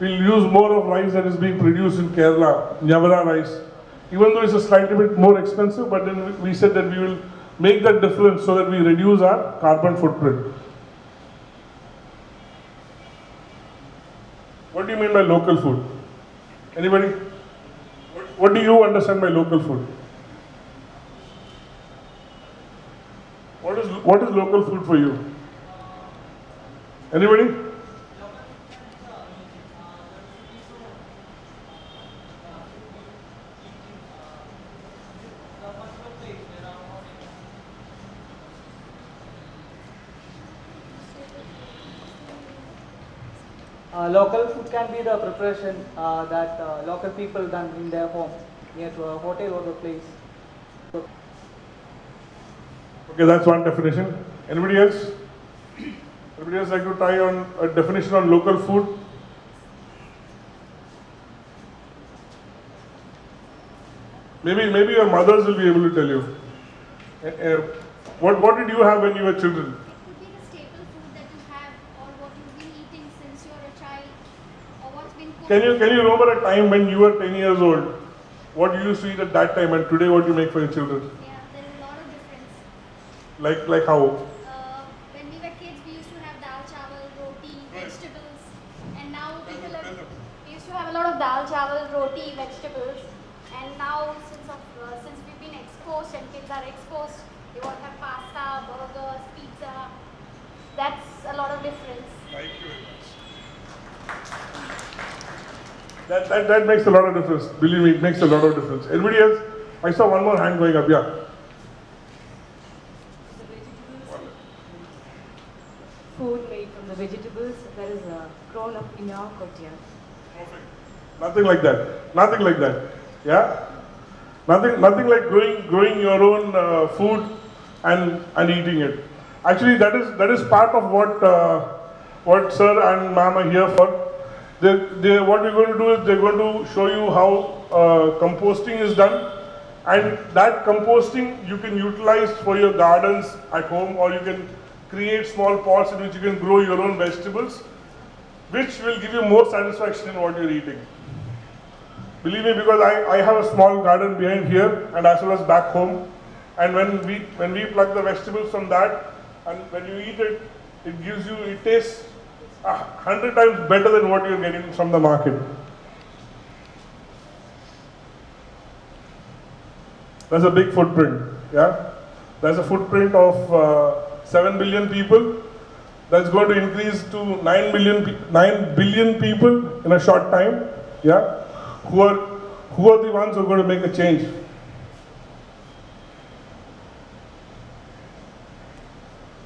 we'll use more of rice that is being produced in Kerala, Nyavara rice. Even though it's a slightly bit more expensive, but then we said that we will make that difference so that we reduce our carbon footprint. What do you mean by local food? Anybody? What do you understand by local food? What is local food for you? Anybody? Local food can be the preparation that local people done in their home, near to a hotel or the place. Okay, that's one definition. Anybody else? Anybody else like to try on a definition on local food? Maybe your mothers will be able to tell you. What did you have when you were children? Can you remember a time when you were 10 years old? What you used to eat at that time and today what you make for your children? Yeah, there is a lot of difference. Like how? When we were kids, we used to have dal, chawal, roti, vegetables. And now we used to have a lot of dal, chawal, roti, vegetables. And now since we've been exposed and kids are exposed, they want to have pasta, burgers, pizza. That's a lot of difference. Thank you very much. That makes a lot of difference. Believe me, it makes a lot of difference. Anybody else? I saw one more hand going up. Yeah. Food made from the vegetables that is grown up in our courtyard. Perfect. Nothing like that. Nothing like that. Yeah. Nothing like growing your own food and eating it. Actually, that is part of what sir and ma'am are here for. What we're going to do is they're going to show you how composting is done, and that composting you can utilize for your gardens at home, or you can create small pots in which you can grow your own vegetables, which will give you more satisfaction in what you're eating. Believe me, because I have a small garden behind here and as well as back home, and when we pluck the vegetables from that, and when you eat it, it tastes 100 times better than what you're getting from the market. That's a big footprint, yeah? That's a footprint of 7 billion people. That's going to increase to 9 billion people in a short time, yeah? Who are the ones who are going to make a change?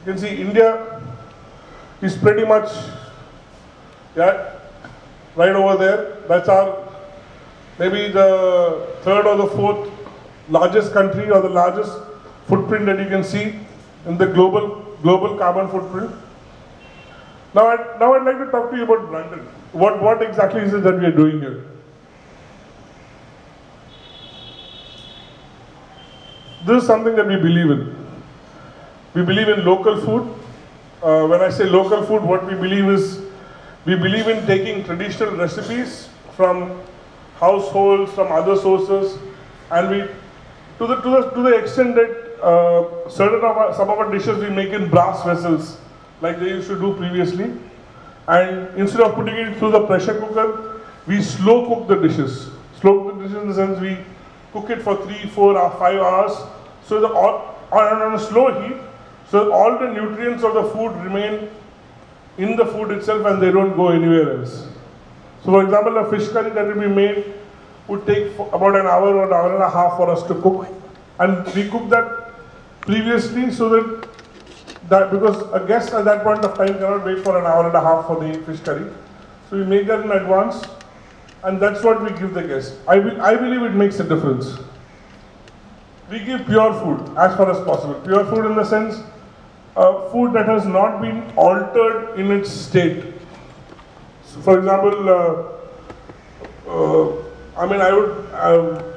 You can see India is pretty much, yeah, right over there. That's our, maybe the third or the fourth largest country or the largest footprint that you can see in the global carbon footprint. Now I'd like to talk to you about Brunton. What exactly is it that we are doing here? This is something that we believe in. We believe in local food. When I say local food, what we believe is, we believe in taking traditional recipes from households, from other sources, and we, to the extent that some of our dishes we make in brass vessels, like they used to do previously, and instead of putting it through the pressure cooker, we slow cook the dishes. Slow cook the dishes in the sense we cook it for 3, 4, or 5 hours, so on a slow heat, so all the nutrients of the food remain in the food itself and they don't go anywhere else. So for example, a fish curry that will be made would take about an hour or an hour and a half for us to cook. And we cook that previously so that because a guest at that point of time cannot wait for an hour and a half for the fish curry. So we make that in advance, and that's what we give the guest. I believe it makes a difference. We give pure food as far as possible. Pure food in the sense, food that has not been altered in its state. So for example,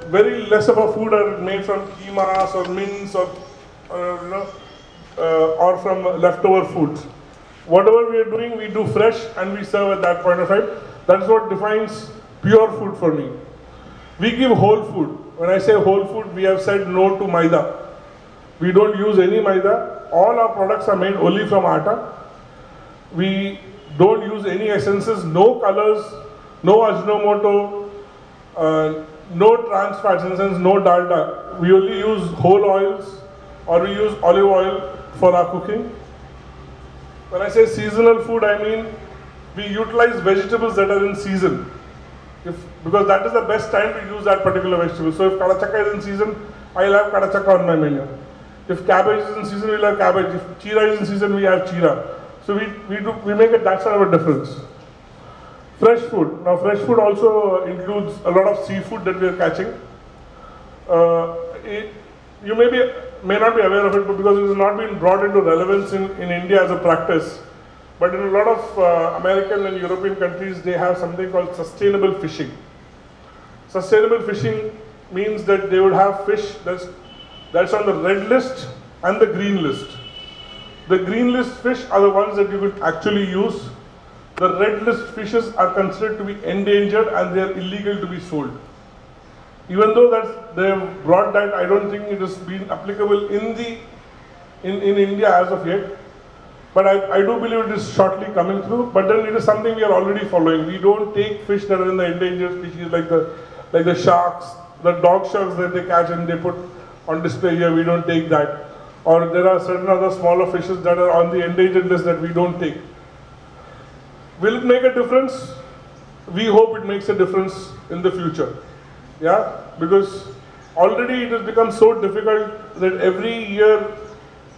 very less of a food are made from keemas or mince or from leftover foods. Whatever we are doing, we do fresh and we serve at that point of time. That's what defines pure food for me. We give whole food. When I say whole food, we have said no to maida. We don't use any maida. All our products are made only from atta. We don't use any essences, no colors, no ajinomoto, no trans fats, in the sense no dalda. We only use whole oils, or we use olive oil for our cooking. When I say seasonal food, I mean we utilize vegetables that are in season. Because that is the best time to use that particular vegetable. So if kadachakka is in season, I'll have kadachakka on my menu. If cabbage is in season, we'll have cabbage. If chira is in season, we have chira. So we make it that sort of a difference. Fresh food. Now fresh food also includes a lot of seafood that we are catching. You may not be aware of it, but because it has not been brought into relevance in India as a practice. But in a lot of American and European countries, they have something called sustainable fishing. Sustainable fishing means that they would have fish that's on the red list and the green list. The green list fish are the ones that you could actually use. The red list fishes are considered to be endangered and they are illegal to be sold. Even though they have brought that, I don't think it has been applicable in India as of yet. But I do believe it is shortly coming through. But then it is something we are already following. We don't take fish that are in the endangered species like the sharks, the dog sharks that they catch and they put on display here. We don't take that. Or there are certain other smaller fishes that are on the endangered list that we don't take. Will it make a difference? We hope it makes a difference in the future. Yeah, because already it has become so difficult that every year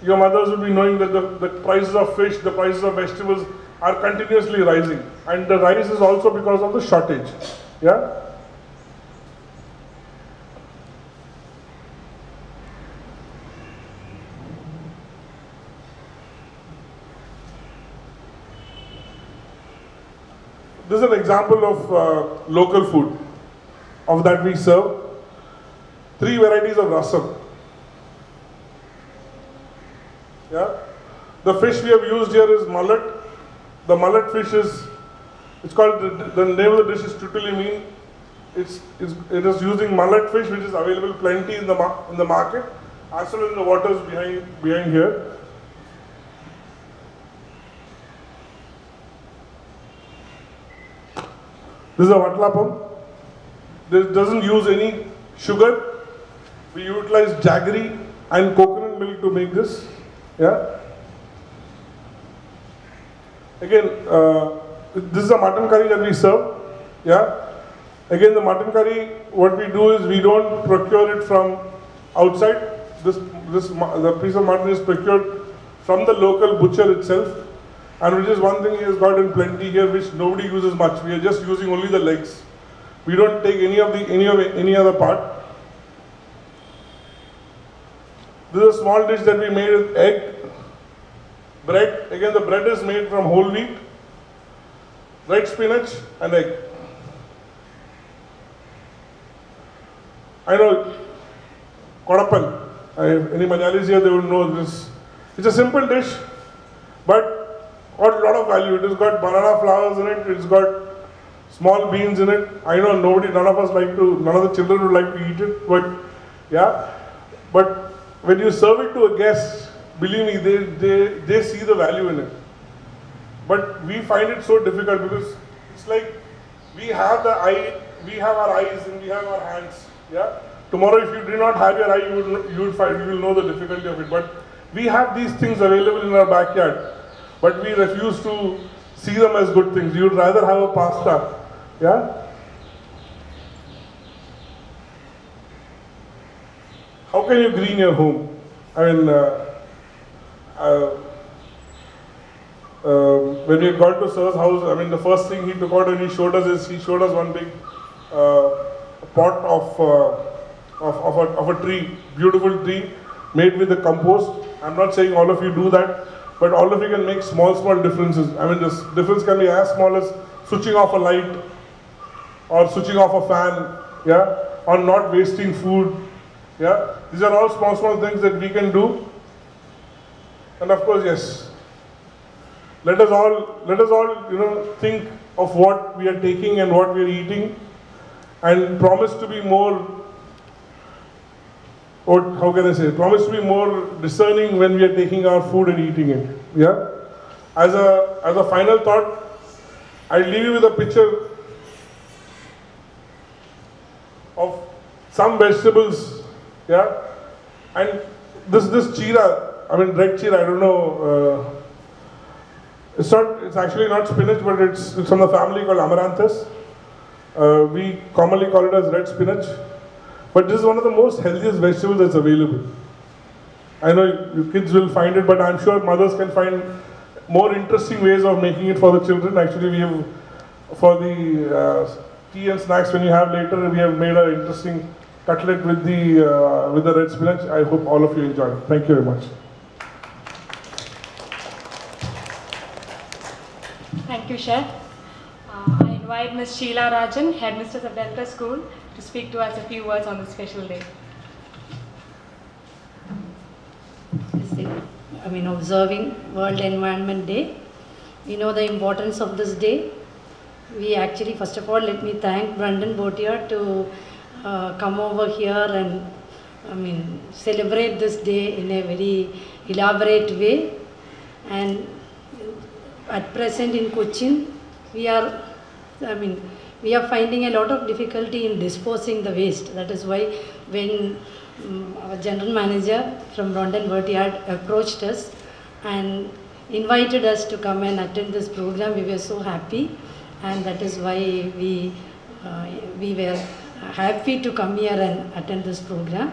your mothers will be knowing that the prices of fish, the prices of vegetables are continuously rising. And the rise is also because of the shortage. Yeah. This is an example of local food of that we serve. 3 varieties of rasam. Yeah. The fish we have used here is mullet. The mullet fish is, it's called, the name of the dish is tutuli mean. It is using mullet fish, which is available plenty in the market, as well as in the waters behind here. This is a vatlapam. This doesn't use any sugar. We utilize jaggery and coconut milk to make this. Yeah. Again, this is a mutton curry that we serve. Yeah. Again, the mutton curry, what we do is we don't procure it from outside. The piece of mutton is procured from the local butcher itself. And which is one thing he has got in plenty here, which nobody uses much. We are just using only the legs. We don't take any other part. This is a small dish that we made with egg, bread. Again, the bread is made from whole wheat, red spinach, and egg. I know, kodappan. Any Malayalis here, they would know this. It's a simple dish, but got a lot of value. It has got banana flowers in it, it's got small beans in it. I know none of the children would like to eat it, but yeah. But when you serve it to a guest, believe me, they see the value in it. But we find it so difficult because it's like we have our eyes and we have our hands. Yeah. Tomorrow, if you do not have your eye, you will know the difficulty of it. But we have these things available in our backyard. But we refuse to see them as good things. You would rather have a pasta. Yeah? How can you green your home? I mean, when we got to Sir's house, I mean, the first thing he took out and he showed us one big pot of a tree, beautiful tree, made with the compost. I'm not saying all of you do that. But all of you can make small differences. I mean, this difference can be as small as switching off a light or switching off a fan, yeah, or not wasting food, yeah. These are all small things that we can do. And of course, yes, let us all, think of what we are taking and what we are eating, and promise to be more, or how can I say, promise to be more discerning when we are taking our food and eating it. Yeah. As a final thought, I'll leave you with a picture of some vegetables. Yeah. And this chira, I mean red chira, I don't know. It's actually not spinach, but it's from the family called amaranthus. We commonly call it as red spinach. But this is one of the most healthiest vegetables that's available. I know you kids will find it, but I'm sure mothers can find more interesting ways of making it for the children. Actually, we have, for the tea and snacks when you have later, we have made an interesting cutlet with the red spinach. I hope all of you enjoy it. Thank you very much. Thank you, Chef. I invite Ms. Sheila Rajan, Headmistress of Delta School, to speak to us a few words on this special day. I mean, observing World Environment Day. We know the importance of this day. We actually, first of all, let me thank Brunton Boatyard to come over here and, I mean, celebrate this day in a very elaborate way. And at present in Cochin, we are finding a lot of difficulty in disposing the waste. That is why when our general manager from Brunton Boatyard approached us and invited us to come and attend this program, we were so happy, and that is why we were happy to come here and attend this program.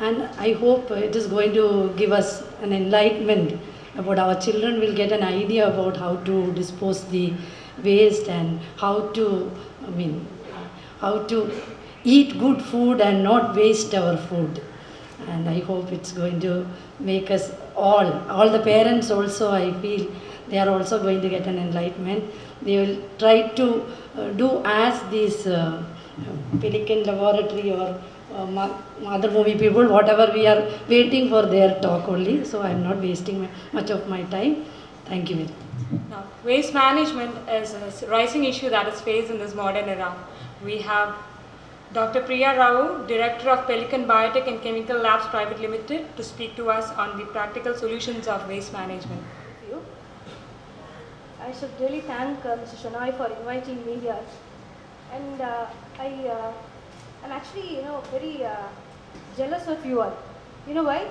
And I hope it is going to give us an enlightenment about our children will get an idea about how to dispose the waste and how to eat good food and not waste our food. And I hope it's going to make us all the parents also, I feel they are also going to get an enlightenment. They will try to do as these Pelican Laboratory or other movie people, whatever, we are waiting for their talk only. So I am not wasting much of my time. Thank you. Now, waste management is a rising issue that is faced in this modern era. We have Dr. Priya Rao, Director of Pelican Bio Tech and Chemical Labs Private Limited, to speak to us on the practical solutions of waste management. Thank you. I should really thank Mr. Shenoy for inviting me here. And I'm actually, very jealous of you all. You know why?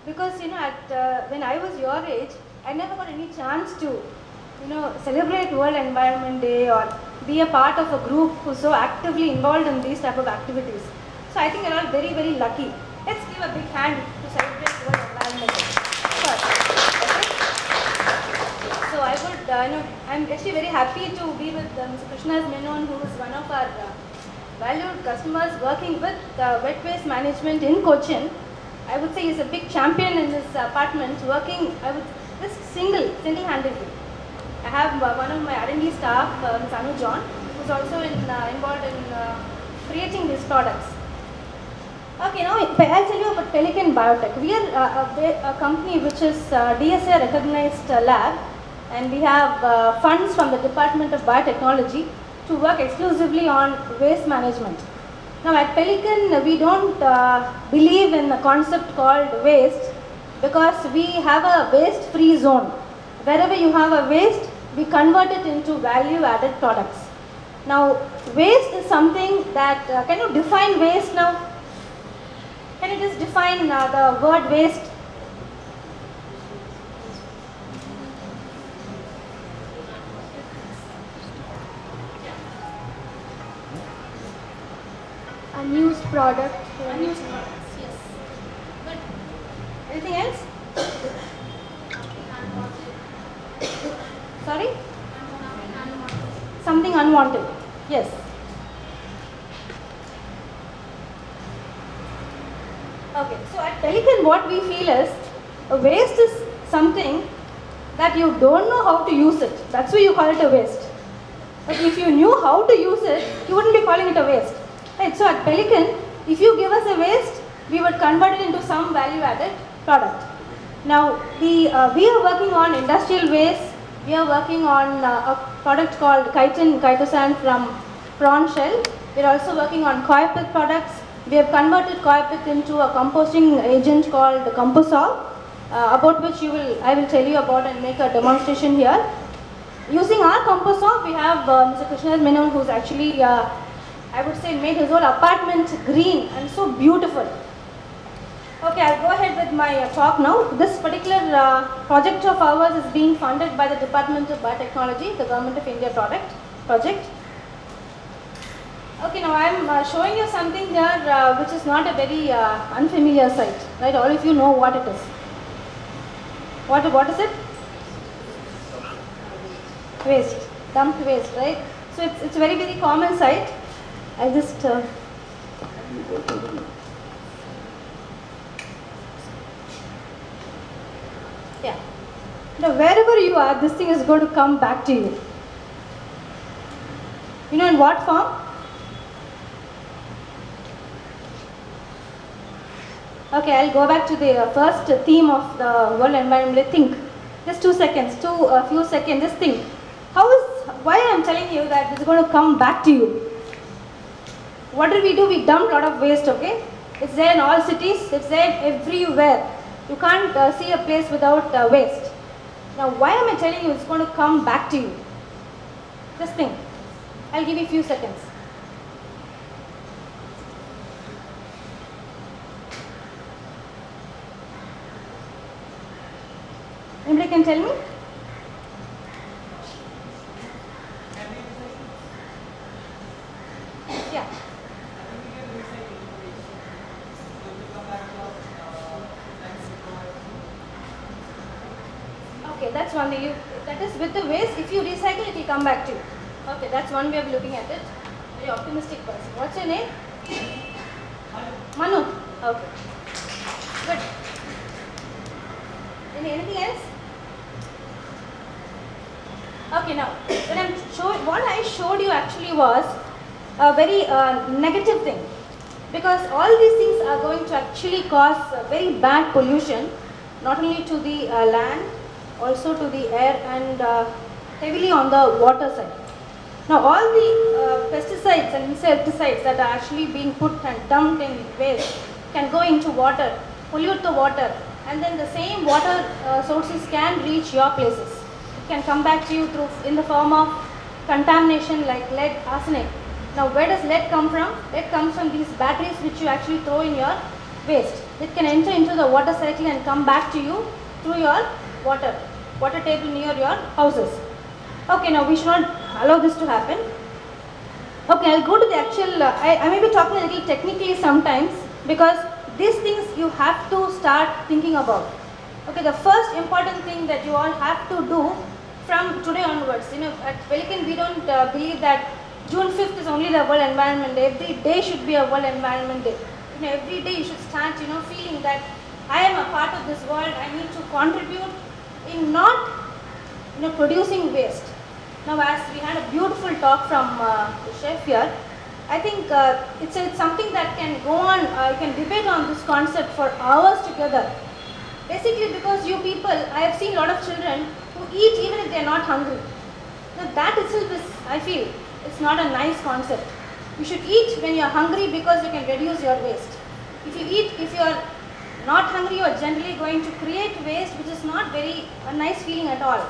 Because, when I was your age, I never got any chance to, celebrate World Environment Day or be a part of a group who's so actively involved in these type of activities. So I think you're all very, very lucky. Let's give a big hand to celebrate World Environment Day. First, okay? So I would, I'm actually very happy to be with Mr. Krishna's Menon, who is one of our valued customers working with wet waste management in Cochin. I would say he's a big champion in this apartment, working, single-handedly. I have one of my R&D staff, Ms. Anu John, who's also involved in creating these products. Okay, now I'll tell you about Pelican Bio Tech. We are a company which is DSA recognized lab, and we have funds from the Department of Biotechnology to work exclusively on waste management. Now at Pelican, we don't believe in a concept called waste, because we have a waste-free zone. Wherever you have a waste, we convert it into value-added products. Now, waste is something that, can you define waste now? Can you just define the word waste? Unused product. Unused products, yes. Good. Anything else? Sorry? Something unwanted. Yes. Okay, so at Pelican what we feel is, a waste is something that you don't know how to use it. That's why you call it a waste. But if you knew how to use it, you wouldn't be calling it a waste. Right, so at Pelican, if you give us a waste, we would convert it into some value-added product. Now, we are working on industrial waste, we are working on a product called chitosan from prawn shell. We are also working on koi pit products. We have converted koi pit into a composting agent called Composol, about which I will tell you about and make a demonstration here. Using our Composol, we have Mr. Krishna Menon, who's actually, I would say, made his whole apartment green and so beautiful. Okay, I'll go ahead with my talk now. This particular project of ours is being funded by the Department of Biotechnology, the Government of India project. Okay, now I'm showing you something here which is not a very unfamiliar sight, right? All of you know what it is. What is it? Waste, dumped waste, right? So it's a very, very common sight. I just yeah. Now wherever you are, this thing is going to come back to you. You know in what form? Okay, I'll go back to the first theme of the World Environment. Think. Just 2 seconds, a few seconds, just think. Why I'm telling you that this is going to come back to you? What did we do? We dumped a lot of waste, okay? It's there in all cities, it's there everywhere. You can't see a place without waste. Now, why am I telling you it's going to come back to you? Just think. I'll give you a few seconds. Anybody can tell me? Yeah. Okay, that's one way. That is with the waste. If you recycle, it will come back to you. Okay, that's one way of looking at it. Very optimistic person. What's your name? Manu. Okay. Good. Anything else? Okay, now what I showed you actually was a very negative thing, because all these things are going to actually cause very bad pollution, not only to the land, also to the air, and heavily on the water side. Now all the pesticides and insecticides that are actually being put and dumped in waste can go into water, pollute the water, and then the same water sources can reach your places. It can come back to you in the form of contamination like lead, arsenic. Now where does lead come from? Lead comes from these batteries which you actually throw in your waste. It can enter into the water cycle and come back to you through your water table near your houses. Okay, now we should not allow this to happen. Okay, I'll go to the actual, I may be talking a little technically sometimes, because these things you have to start thinking about. Okay, the first important thing that you all have to do from today onwards, at Pelican we don't believe that June 5th is only the World Environment Day. Every day should be a World Environment Day. Every day you should start, feeling that I am a part of this world. I need to contribute in not, producing waste. Now, as we had a beautiful talk from the chef here, I think it's something that can go on. You can debate on this concept for hours together. Basically, because you people, I have seen a lot of children who eat even if they are not hungry. Now, that itself is, I feel, it's not a nice concept. You should eat when you are hungry because you can reduce your waste. If you are not hungry, you are generally going to create waste, which is not a nice feeling at all.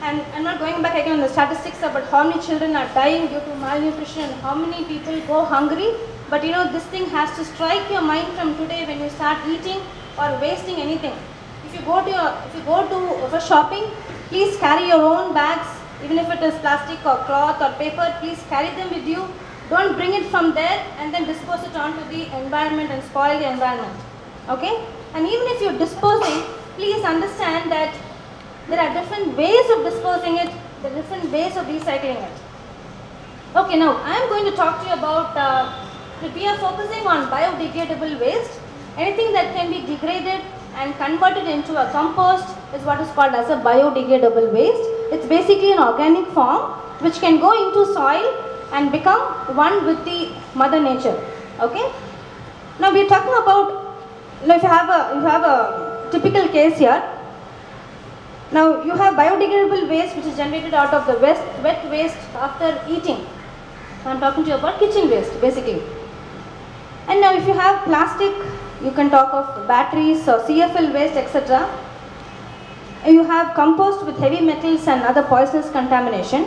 And I'm not going back again on the statistics about how many children are dying due to malnutrition, how many people go hungry. But this thing has to strike your mind from today when you start eating or wasting anything. If you go for shopping, please carry your own bags, even if it is plastic or cloth or paper. Please carry them with you. Don't bring it from there and then dispose it onto the environment and spoil the environment. Okay? And even if you're disposing, please understand that there are different ways of disposing it, there are different ways of recycling it. Okay, now I am going to talk to you about, we are focusing on biodegradable waste. Anything that can be degraded and converted into a compost is what is called as a biodegradable waste. It's basically an organic form which can go into soil and become one with the mother nature. Okay? Now we are talking about, if you have a typical case here. Now you have biodegradable waste which is generated out of the wet waste after eating. I'm talking to you about kitchen waste basically. And now if you have plastic, you can talk of batteries or CFL waste, etc. You have compost with heavy metals and other poisonous contamination.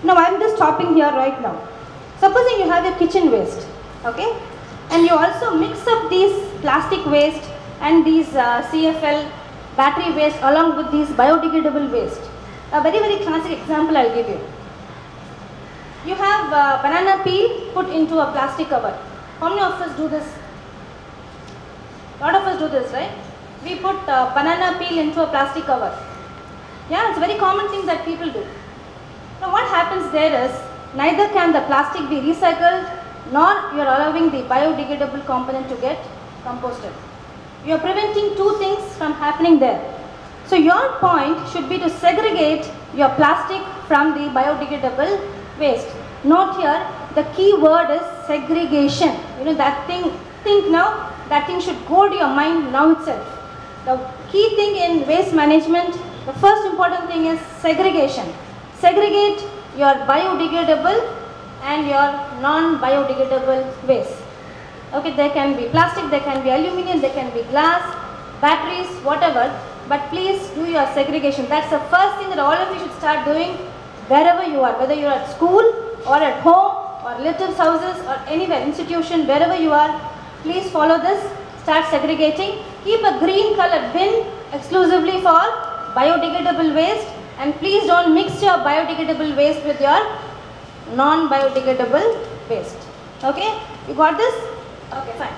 Now I'm just stopping here right now. Supposing you have your kitchen waste, okay, and you also mix up these plastic waste and these CFL battery waste along with these biodegradable waste. A very classic example I'll give you. You have banana peel put into a plastic cover. How many of us do this? A lot of us do this, right? We put banana peel into a plastic cover. Yeah, it's a very common thing that people do. Now what happens there is, neither can the plastic be recycled nor you are allowing the biodegradable component to get composted. You are preventing two things from happening there. So your point should be to segregate your plastic from the biodegradable waste. Note here, the key word is segregation. You know that thing, think now, that thing should go to your mind now itself. The key thing in waste management, the first important thing is segregation. Segregate your biodegradable and your non-biodegradable waste. Okay, there can be plastic, there can be aluminum, there can be glass, batteries, whatever, but please do your segregation. That's the first thing that all of you should start doing wherever you are, whether you are at school or at home or relatives' houses or anywhere, institution, wherever you are, please follow this, start segregating. Keep a green color bin exclusively for biodegradable waste, and please don't mix your biodegradable waste with your non-biodegradable waste. Okay, you got this? Okay, fine.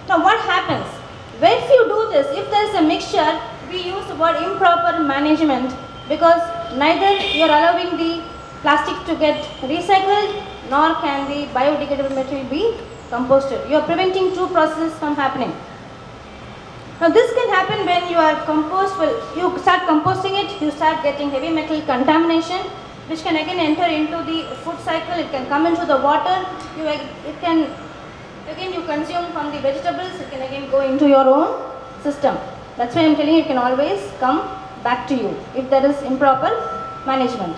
Now what happens? When you do this, if there is a mixture, we use the word improper management, because neither you are allowing the plastic to get recycled nor can the biodegradable material be composted. You are preventing two processes from happening. Now this can happen when you are you start composting it, you start getting heavy metal contamination, which can again enter into the food cycle, it can come into the water, it can again you consume from the vegetables, it can again go into your own system. That's why I am telling you, it can always come back to you if there is improper management.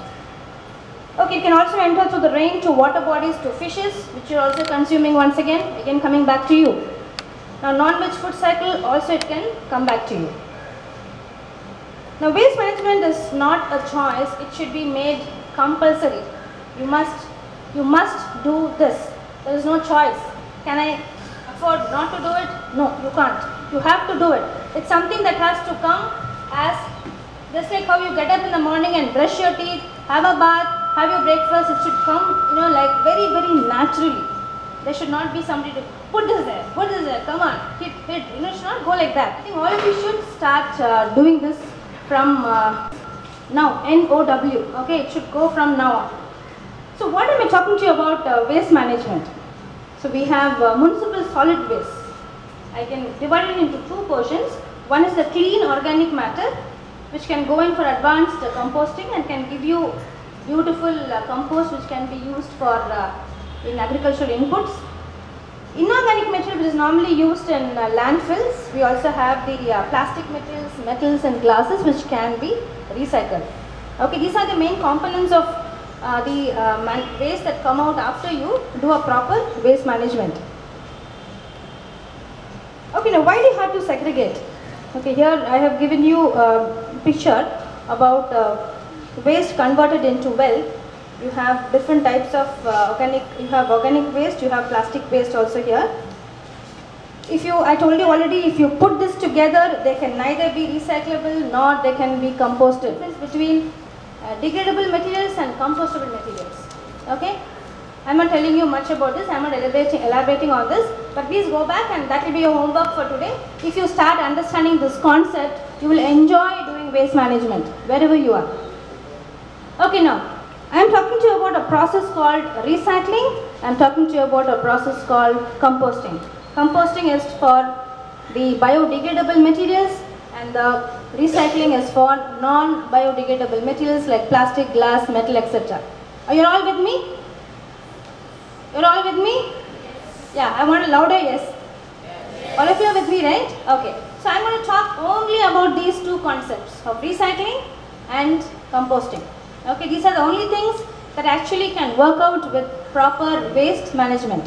Okay, it can also enter through the rain to water bodies to fishes, which you are also consuming once again coming back to you. Now non-veg food cycle also it can come back to you. Now waste management is not a choice, it should be made compulsory. You must do this. There is no choice. Can I afford not to do it? No, you can't. You have to do it. It's something that has to come as, just like how you get up in the morning and brush your teeth, have a bath, have your breakfast, it should come, like very naturally. There should not be somebody to put this there, come on, hit, it should not go like that. I think all of you should start doing this from now, NOW, okay, it should go from now on. So what am I talking to you about waste management? So we have municipal solid waste. I can divide it into two portions. One is the clean organic matter, which can go in for advanced composting and can give you beautiful compost which can be used for in agricultural inputs. Inorganic material which is normally used in landfills. We also have the plastic metals and glasses which can be recycled. Okay, these are the main components of the waste that come out after you do a proper waste management. Okay, now why do you have to segregate? Okay, here I have given you a picture about waste converted into wealth. You have different types of organic waste, you have plastic waste also here. I told you already, if you put this together, they can neither be recyclable nor they can be composted. Difference between degradable materials and compostable materials. Okay, I am not telling you much about this, I am not elaborating on this, but please go back and that will be your homework for today. If you start understanding this concept, you will enjoy doing waste management wherever you are. Okay, now I am talking to you about a process called recycling. I am talking to you about a process called composting. Composting is for the biodegradable materials and the recycling is for non-biodegradable materials like plastic, glass, metal, etc. Are you all with me? You're all with me? Yeah, I want a louder yes. All of you are with me, right? Okay. So I'm going to talk only about these two concepts of recycling and composting. Okay, these are the only things that actually can work out with proper waste management.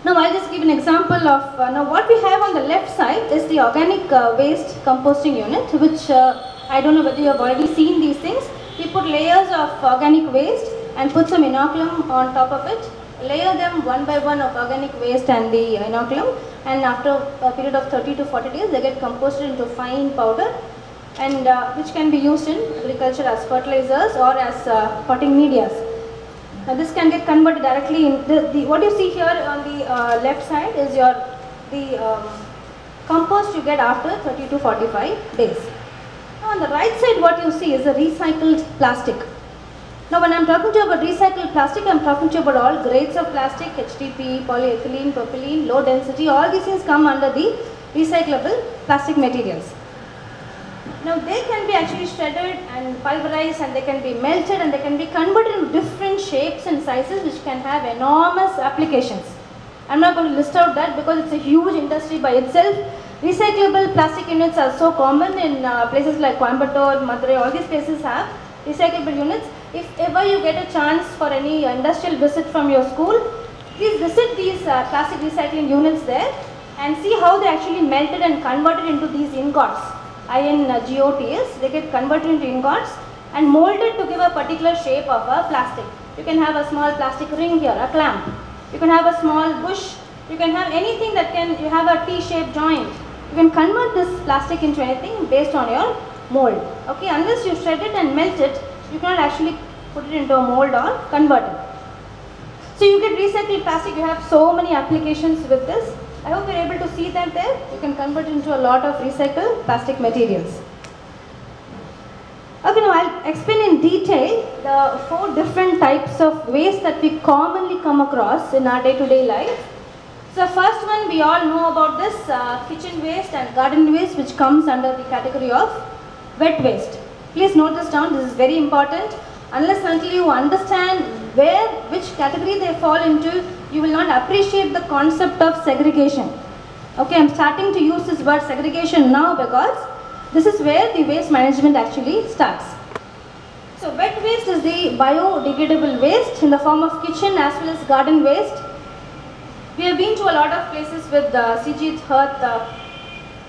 Now I'll just give an example of, now what we have on the left side is the organic waste composting unit, which I don't know whether you have already seen these things. We put layers of organic waste and put some inoculum on top of it, layer them one by one of organic waste and the inoculum, and after a period of 30 to 40 days they get composted into fine powder, and which can be used in agriculture as fertilizers or as potting medias. Now this can get converted directly in what you see here on the left side is the compost you get after 30 to 45 days. Now on the right side what you see is the recycled plastic. Now when I am talking to you about recycled plastic, I am talking to you about all grades of plastic, HDPE, polyethylene, propylene, low density, all these things come under the recyclable plastic materials. Now they can be actually shredded and pulverized, and they can be melted, and they can be converted into different shapes and sizes which can have enormous applications. I am not going to list out that because it's a huge industry by itself. Recyclable plastic units are so common in places like Coimbatore, Madurai, all these places have recyclable units. If ever you get a chance for any industrial visit from your school, please visit these plastic recycling units there and see how they actually melted and converted into these ingots. Iron GOTs, they get converted into ingots and molded to give a particular shape of a plastic. You can have a small plastic ring here, a clamp. You can have a small bush. You can have anything that you have a T-shaped joint. You can convert this plastic into anything based on your mold. Okay, unless you shred it and melt it, you cannot actually put it into a mold or convert it. So you get recycled plastic, you have so many applications with this. I hope you're able to see them there. You can convert it into a lot of recycled plastic materials. Okay, now I'll explain in detail the 4 different types of waste that we commonly come across in our day-to-day life. So the first one, we all know about this, kitchen waste and garden waste, which comes under the category of wet waste. Please note this down, this is very important. Unless until you understand which category they fall into, you will not appreciate the concept of segregation. Okay, I am starting to use this word segregation now because this is where the waste management actually starts. So wet waste is the biodegradable waste in the form of kitchen as well as garden waste. We have been to a lot of places with Ajeeth Janardhanan.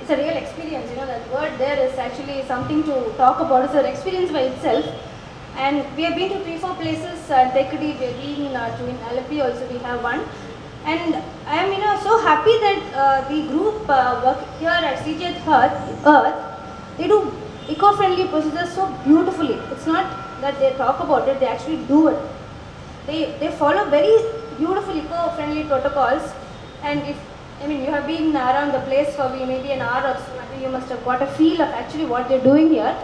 It's a real experience, you know, that word there is actually something to talk about. It's an experience by itself. And we have been to 3-4 places, Tekadi, we have been to in Alapi also we have one. And I am so happy that the group work here at Ajeeth Earth, they do eco-friendly procedures so beautifully. It's not that they talk about it, they actually do it. They follow very beautiful eco-friendly protocols, and you have been around the place for maybe an hour or so, I think you must have got a feel of actually what they're doing here.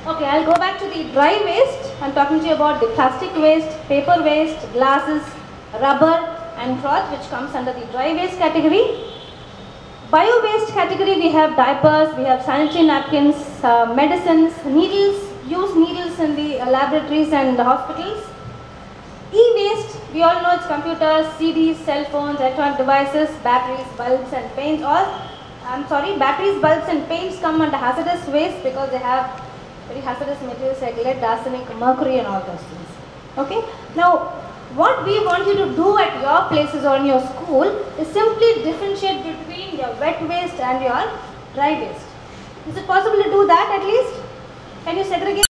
Okay, I'll go back to the dry waste. I'm talking to you about the plastic waste, paper waste, glasses, rubber and cloth, which comes under the dry waste category. Bio waste category, we have diapers, we have sanitary napkins, medicines, needles, used needles in the laboratories and the hospitals. E-waste, we all know it's computers, CDs, cell phones, electronic devices, batteries, bulbs and paints. Batteries, bulbs and paints come under hazardous waste because they have very hazardous materials like lead, arsenic, mercury and all those things. Okay. Now, what we want you to do at your places or in your school is simply differentiate between your wet waste and your dry waste. Is it possible to do that at least? Can you segregate